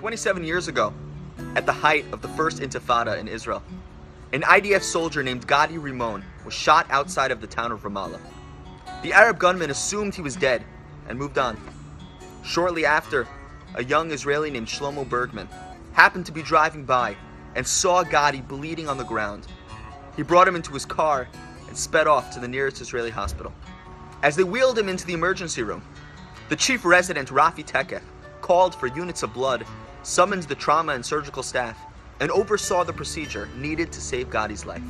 27 years ago, at the height of the first Intifada in Israel, an IDF soldier named Gadi Rimon was shot outside of the town of Ramallah. The Arab gunman assumed he was dead and moved on. Shortly after, a young Israeli named Shlomo Bergman happened to be driving by and saw Gadi bleeding on the ground. He brought him into his car and sped off to the nearest Israeli hospital. As they wheeled him into the emergency room, the chief resident, Rafi Tekef, called for units of blood, summoned the trauma and surgical staff, and oversaw the procedure needed to save Gadi's life.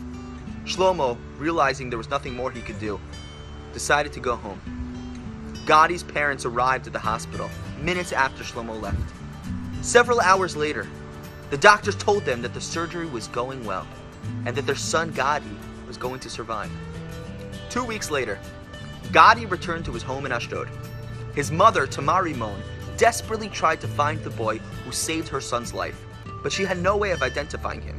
Shlomo, realizing there was nothing more he could do, decided to go home. Gadi's parents arrived at the hospital minutes after Shlomo left. Several hours later, the doctors told them that the surgery was going well and that their son Gadi was going to survive. 2 weeks later, Gadi returned to his home in Ashdod. His mother, Tamar Rimon, desperately tried to find the boy who saved her son's life, but she had no way of identifying him.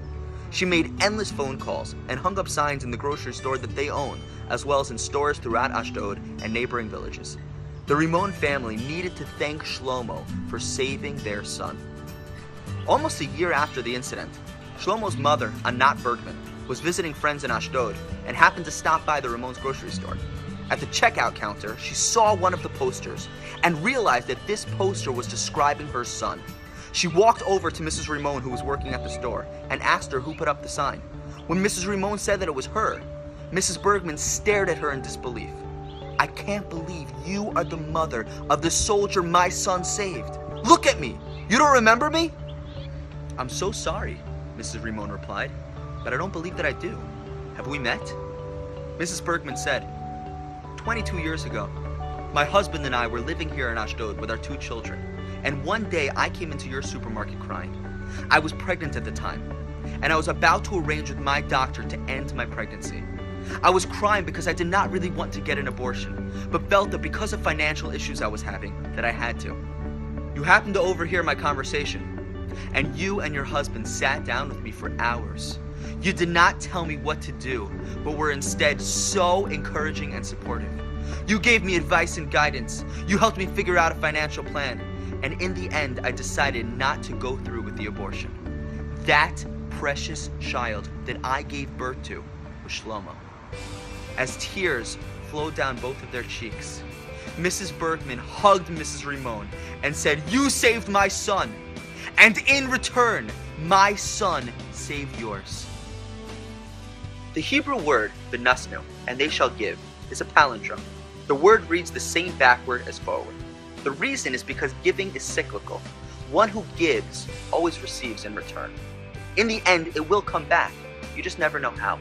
She made endless phone calls and hung up signs in the grocery store that they own, as well as in stores throughout Ashdod and neighboring villages. The Rimon family needed to thank Shlomo for saving their son. Almost a year after the incident, Shlomo's mother, Anat Bergman, was visiting friends in Ashdod and happened to stop by the Rimon's grocery store. At the checkout counter, she saw one of the posters and realized that this poster was describing her son. She walked over to Mrs. Rimon, who was working at the store, and asked her who put up the sign. When Mrs. Rimon said that it was her, Mrs. Bergman stared at her in disbelief. "I can't believe you are the mother of the soldier my son saved. Look at me! You don't remember me?" "I'm so sorry," Mrs. Rimon replied, "but I don't believe that I do. Have we met?" Mrs. Bergman said, 22 years ago, my husband and I were living here in Ashdod with our 2 children, and one day I came into your supermarket crying. I was pregnant at the time, and I was about to arrange with my doctor to end my pregnancy. I was crying because I did not really want to get an abortion, but felt that because of financial issues I was having, that I had to. You happened to overhear my conversation, and you and your husband sat down with me for hours. You did not tell me what to do, but were instead so encouraging and supportive. You gave me advice and guidance. You helped me figure out a financial plan. And in the end, I decided not to go through with the abortion. That precious child that I gave birth to was Shlomo. As tears flowed down both of their cheeks, Mrs. Bergman hugged Mrs. Rimon and said, "You saved my son, and in return, my son saved yours." The Hebrew word, v'nasnu, and they shall give, is a palindrome. The word reads the same backward as forward. The reason is because giving is cyclical. One who gives always receives in return. In the end, it will come back. You just never know how.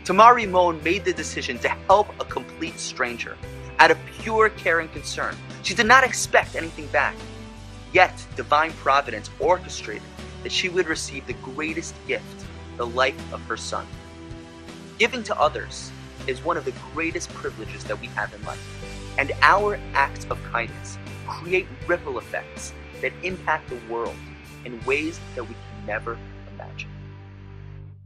Tamar Rimon made the decision to help a complete stranger out of pure care and concern. She did not expect anything back. Yet, divine providence orchestrated that she would receive the greatest gift, the life of her son. Giving to others is one of the greatest privileges that we have in life, and our acts of kindness create ripple effects that impact the world in ways that we can never imagine.